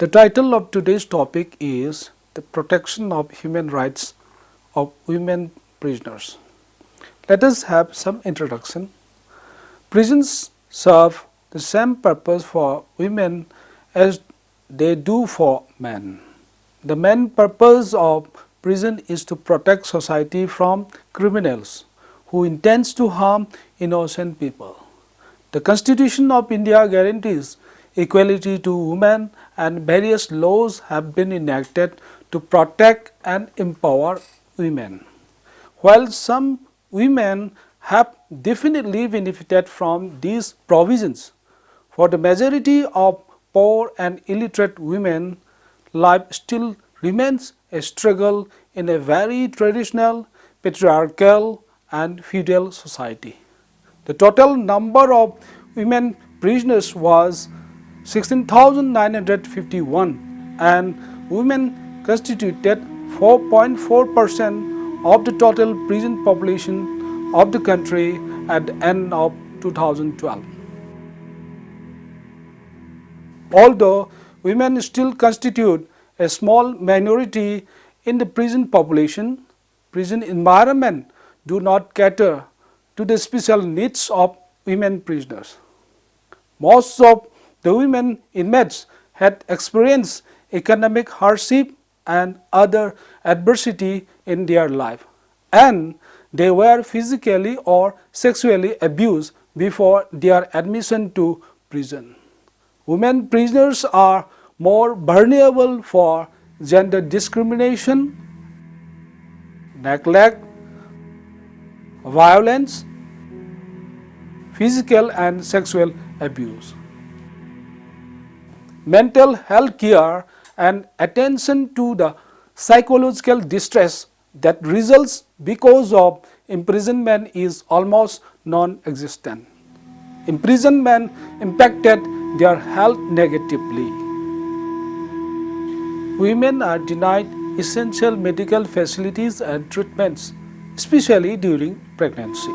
The title of today's topic is The Protection of Human Rights of Women Prisoners. Let us have some introduction. Prisons serve the same purpose for women as they do for men. The main purpose of prison is to protect society from criminals who intend to harm innocent people. The Constitution of India guarantees equality to women and various laws have been enacted to protect and empower women. While some women have definitely benefited from these provisions, for the majority of poor and illiterate women, life still remains a struggle in a very traditional, patriarchal and feudal society. The total number of women prisoners was 16,951 and women constituted 4.4% of the total prison population of the country at the end of 2012. Although women still constitute a small minority in the prison population, prison environment do not cater to the special needs of women prisoners. Most of the women inmates had experienced economic hardship and other adversity in their life, and they were physically or sexually abused before their admission to prison. Women prisoners are more vulnerable for gender discrimination, neglect, violence, physical and sexual abuse. Mental health care and attention to the psychological distress that results because of imprisonment is almost non-existent. Imprisonment impacted their health negatively. Women are denied essential medical facilities and treatments, especially during pregnancy.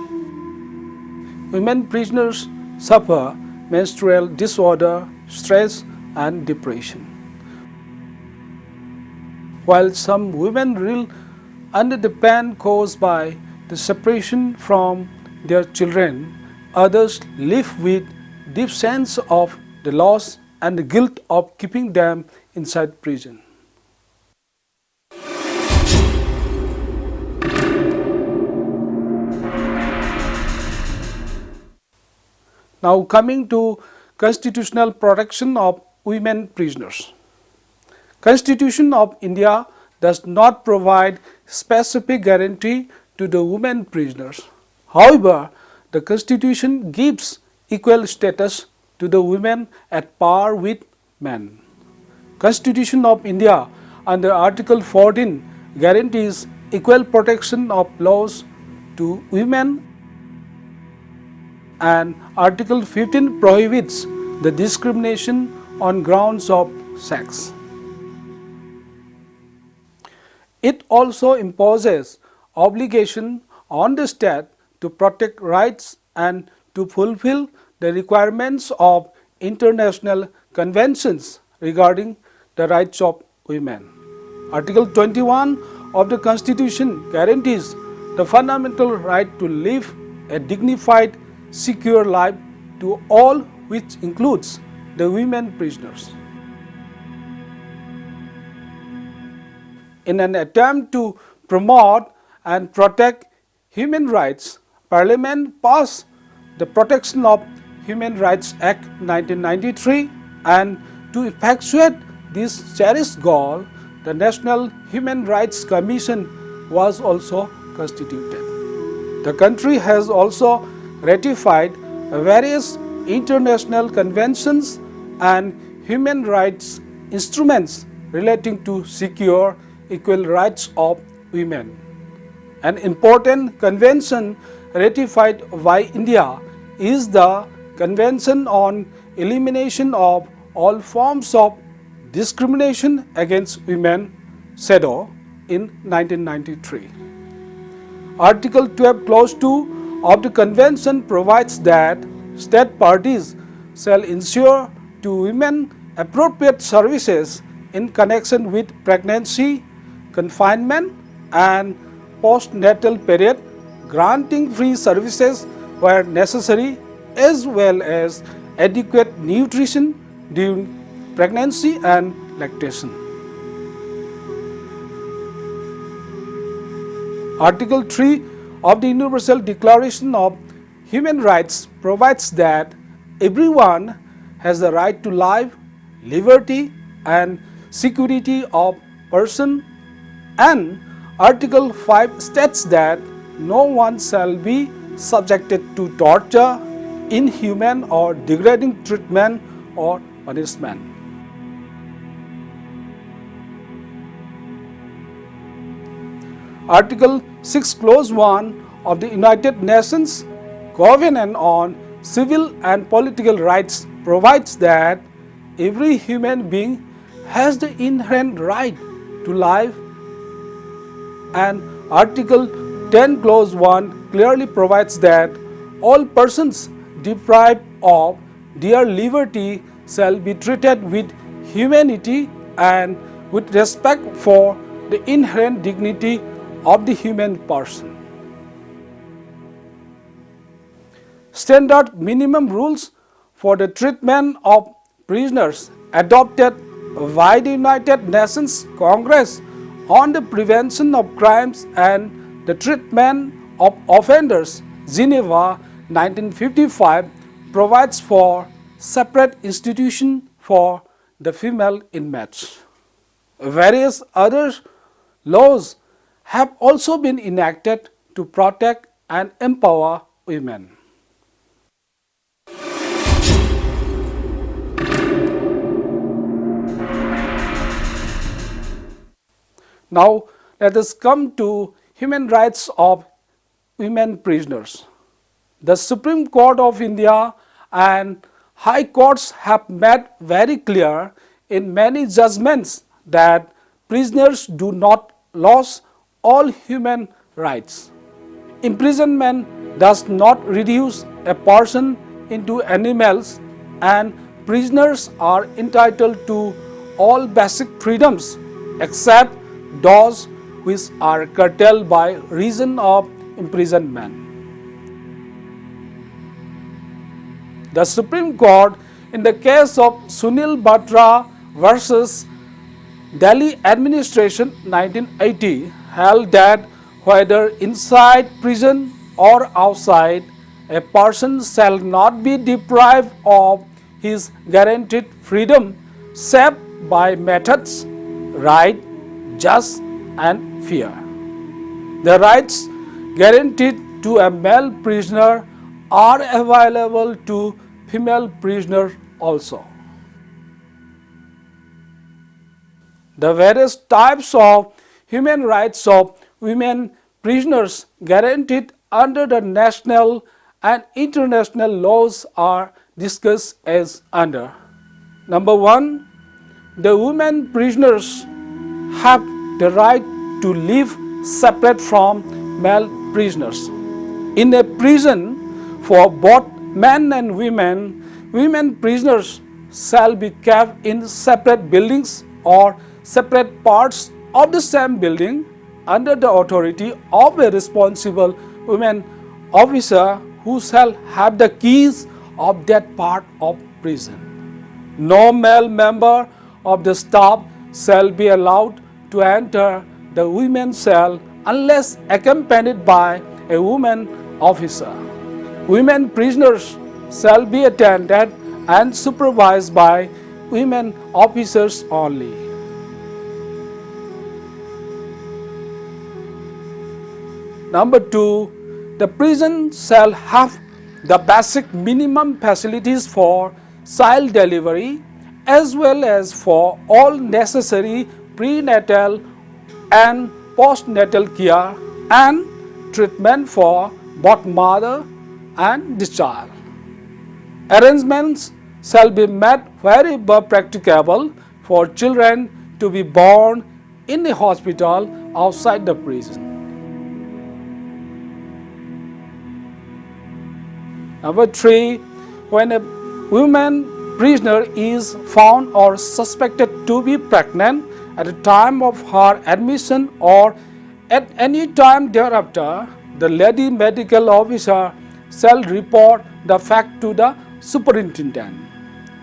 Women prisoners suffer menstrual disorder, stress, and depression. While some women reel under the pain caused by the separation from their children, others live with deep sense of the loss and the guilt of keeping them inside prison. Now coming to constitutional protection of women prisoners. Constitution of India does not provide specific guarantee to the women prisoners. However, the Constitution gives equal status to the women at par with men. Constitution of India under Article 14 guarantees equal protection of laws to women, and Article 15 prohibits the discrimination on grounds of sex. It also imposes obligation on the state to protect rights and to fulfill the requirements of international conventions regarding the rights of women. Article 21 of the Constitution guarantees the fundamental right to live a dignified, secure life to all, which includes the women prisoners. In an attempt to promote and protect human rights, Parliament passed the Protection of Human Rights Act 1993, and to effectuate this cherished goal, the National Human Rights Commission was also constituted. The country has also ratified various international conventions and human rights instruments relating to secure equal rights of women. An important convention ratified by India is the Convention on Elimination of All Forms of Discrimination Against Women, CEDAW, in 1993. Article 12, Clause 2 of the Convention provides that state parties shall ensure to women appropriate services in connection with pregnancy, confinement, and postnatal period, granting free services where necessary, as well as adequate nutrition during pregnancy and lactation. Article 3 of the Universal Declaration of Human Rights provides that everyone has the right to life, liberty, and security of person, and Article 5 states that no one shall be subjected to torture, inhuman or degrading treatment or punishment. Article 6 Clause 1 of the United Nations Covenant on Civil and Political Rights provides that every human being has the inherent right to life, and Article 10 Clause 1 clearly provides that all persons deprived of their liberty shall be treated with humanity and with respect for the inherent dignity of the human person. Standard minimum rules for the treatment of prisoners adopted by the United Nations Congress on the Prevention of Crimes and the Treatment of Offenders, Geneva 1955, provides for separate institution for the female inmates. Various other laws have also been enacted to protect and empower women. Now, let us come to human rights of women prisoners. The Supreme Court of India and High Courts have made very clear in many judgments that prisoners do not lose all human rights. Imprisonment does not reduce a person into animals, and prisoners are entitled to all basic freedoms except those which are curtailed by reason of imprisonment. The Supreme Court, in the case of Sunil Batra versus Delhi Administration 1980, held that whether inside prison or outside, a person shall not be deprived of his guaranteed freedom save by methods right, just, and fair. The rights guaranteed to a male prisoner are available to female prisoners also. The various types of human rights of women prisoners guaranteed under the national and international laws are discussed as under. Number 1, the women prisoners have the right to live separate from male prisoners. In a prison for both men and women, women prisoners shall be kept in separate buildings or separate parts of the same building under the authority of a responsible women officer who shall have the keys of that part of prison. No male member of the staff shall be allowed to enter the women's cell unless accompanied by a woman officer. Women prisoners shall be attended and supervised by women officers only. Number 2, the prison shall have the basic minimum facilities for child delivery as well as for all necessary prenatal and postnatal care and treatment for both mother and the child. Arrangements shall be made wherever practicable for children to be born in a hospital outside the prison. Number 3, when a woman prisoner is found or suspected to be pregnant at the time of her admission or at any time thereafter, the lady medical officer shall report the fact to the superintendent.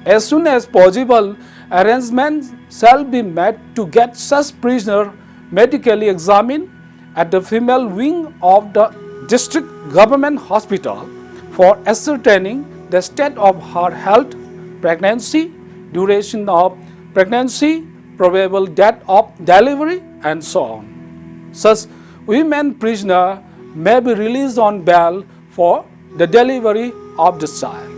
As soon as possible, arrangements shall be made to get such prisoner medically examined at the female wing of the district government hospital for ascertaining the state of her health, pregnancy, duration of pregnancy, probable date of delivery, and so on. Such women prisoner may be released on bail for the delivery of the child.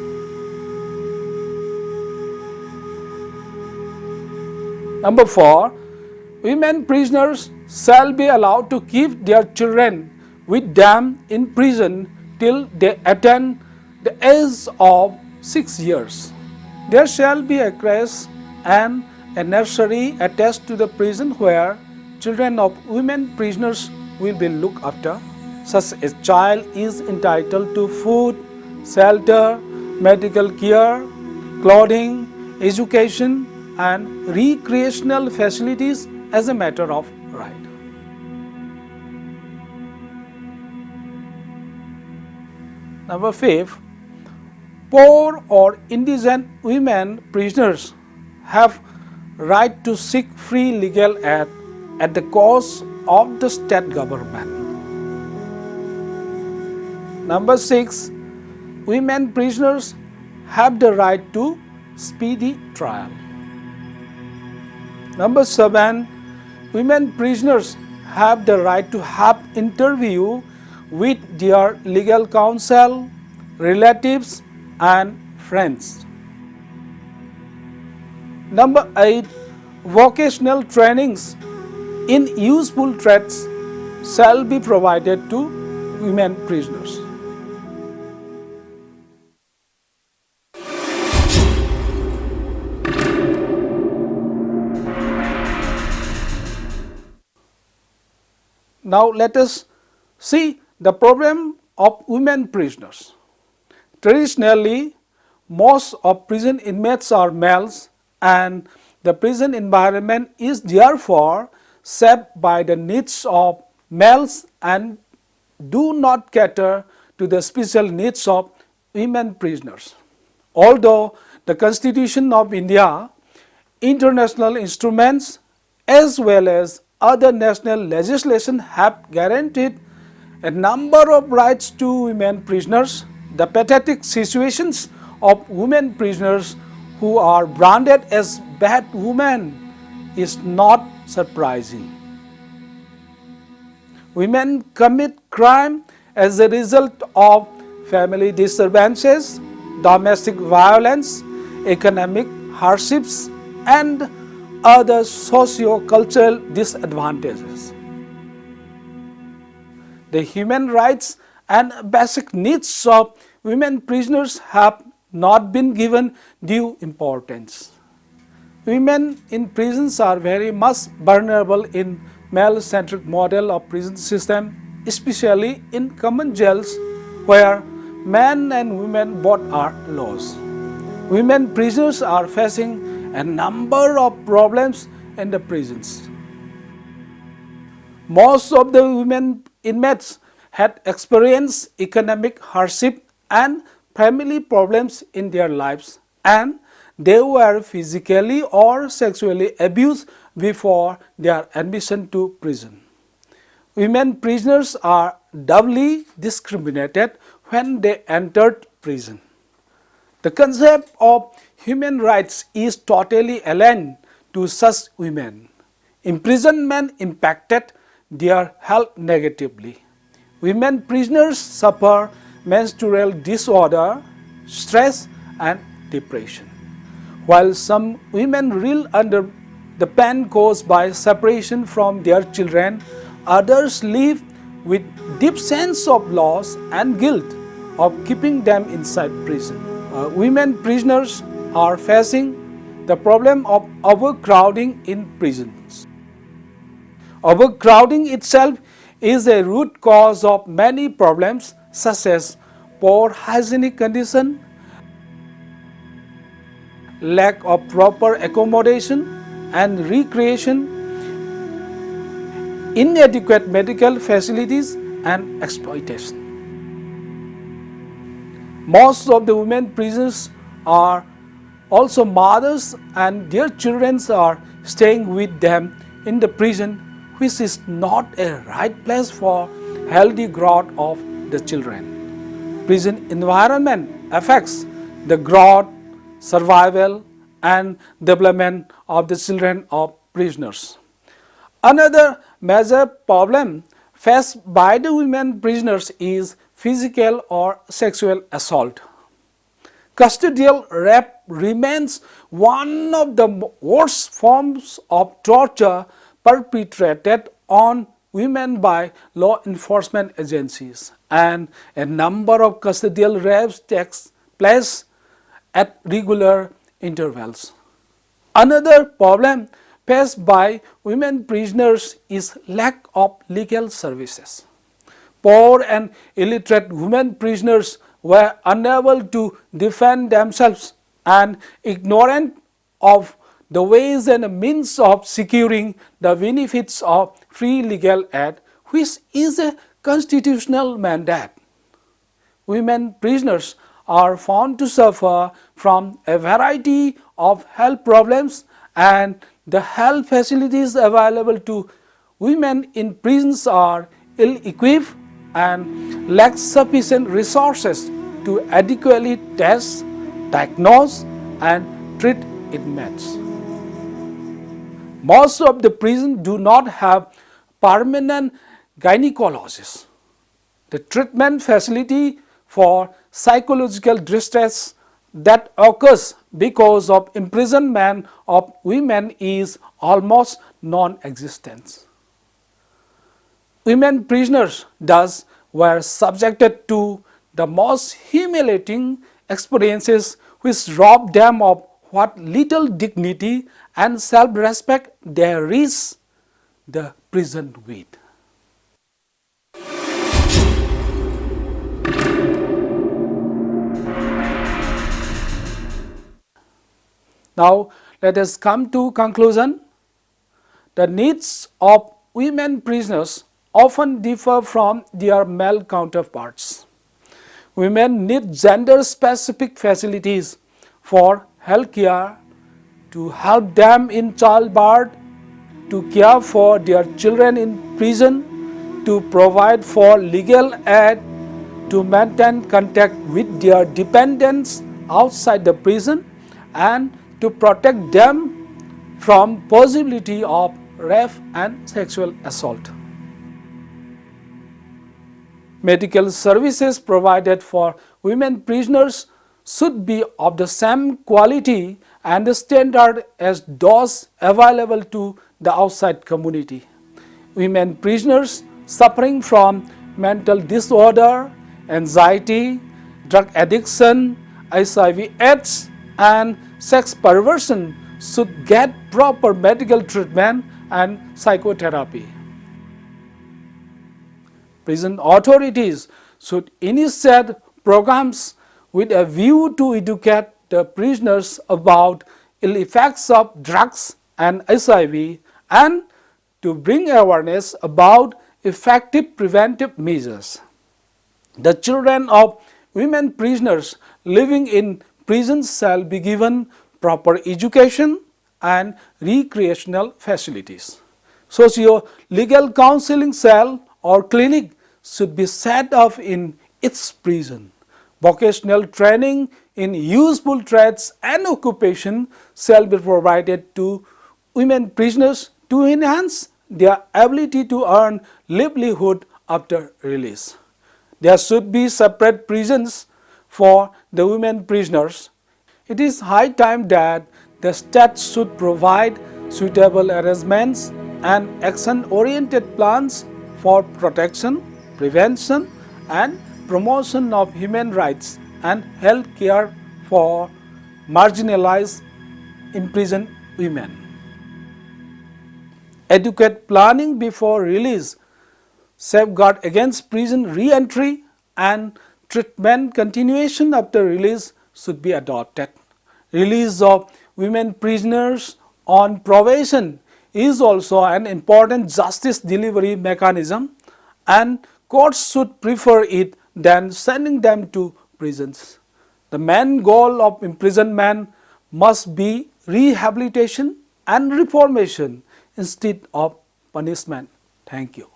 Number 4, women prisoners shall be allowed to keep their children with them in prison till they attain the age of 6 years. There shall be a creche and a nursery attached to the prison where children of women prisoners will be looked after. Such a child is entitled to food, shelter, medical care, clothing, education, and recreational facilities as a matter of right. Number 5, poor or indigent women prisoners have right to seek free legal aid at the cost of the state government. Number 6, women prisoners have the right to speedy trial. Number 7, women prisoners have the right to have interview with their legal counsel, relatives, and friends. Number 8, vocational trainings in useful trades shall be provided to women prisoners. Now let us see the problem of women prisoners. Traditionally, most of prison inmates are males, and the prison environment is therefore shaped by the needs of males and do not cater to the special needs of women prisoners. Although the Constitution of India, international instruments, as well as other national legislation have guaranteed a number of rights to women prisoners, the pathetic situations of women prisoners who are branded as bad women is not surprising. Women commit crime as a result of family disturbances, domestic violence, economic hardships, and other socio-cultural disadvantages. The human rights and basic needs of women prisoners have not been given due importance. Women in prisons are very much vulnerable in male-centric model of prison system, especially in common jails where men and women both are laws. Women prisoners are facing a number of problems in the prisons. Most of the women inmates had experienced economic hardship and family problems in their lives, and they were physically or sexually abused before their admission to prison. Women prisoners are doubly discriminated when they entered prison. The concept of human rights is totally alien to such women. Imprisonment impacted their health negatively. Women prisoners suffer menstrual disorder, stress, and depression. While some women reel under the pain caused by separation from their children, others live with deep sense of loss and guilt of keeping them inside prison. Women prisoners are facing the problem of overcrowding in prisons. Overcrowding itself is a root cause of many problems such as poor hygienic condition, lack of proper accommodation and recreation, inadequate medical facilities, and exploitation. Most of the women prisoners are also mothers, and their children are staying with them in the prison, which is not a right place for healthy growth of the children. Prison environment affects the growth, survival, and development of the children of prisoners. Another major problem faced by the women prisoners is physical or sexual assault. Custodial rape remains one of the worst forms of torture perpetrated on women by law enforcement agencies, and a number of custodial rapes takes place at regular intervals. Another problem faced by women prisoners is lack of legal services. Poor and illiterate women prisoners were unable to defend themselves and ignorant of the ways and means of securing the benefits of free legal aid, which is a constitutional mandate. Women prisoners are found to suffer from a variety of health problems, and the health facilities available to women in prisons are ill-equipped and lack sufficient resources to adequately test, diagnose, and treat inmates. Most of the prisons do not have permanent gynecologists. The treatment facility for psychological distress that occurs because of imprisonment of women is almost non-existent. Women prisoners thus were subjected to the most humiliating experiences, which robbed them of what little dignity and self-respect they reach the prison with. Now let us come to conclusion. The needs of women prisoners often differ from their male counterparts. Women need gender-specific facilities for health care, to help them in childbirth, to care for their children in prison, to provide for legal aid, to maintain contact with their dependents outside the prison, and to protect them from possibility of rape and sexual assault. Medical services provided for women prisoners should be of the same quality and standard as those available to the outside community. Women prisoners suffering from mental disorder, anxiety, drug addiction, HIV/AIDS, and sex perversion should get proper medical treatment and psychotherapy. Prison authorities should initiate programs with a view to educate the prisoners about ill effects of drugs and HIV, and to bring awareness about effective preventive measures. The children of women prisoners living in prisons shall be given proper education and recreational facilities. Socio-legal counseling cell or clinic should be set up in its prison. Vocational training in useful trades and occupation shall be provided to women prisoners to enhance their ability to earn livelihood after release. There should be separate prisons for the women prisoners. It is high time that the state should provide suitable arrangements and action-oriented plans for protection, prevention, and promotion of human rights and health care for marginalized imprisoned women. Adequate planning before release, safeguard against prison re-entry, and treatment continuation after release should be adopted. Release of women prisoners on probation is also an important justice delivery mechanism, and courts should prefer it than sending them to prisons. The main goal of imprisonment must be rehabilitation and reformation instead of punishment. Thank you.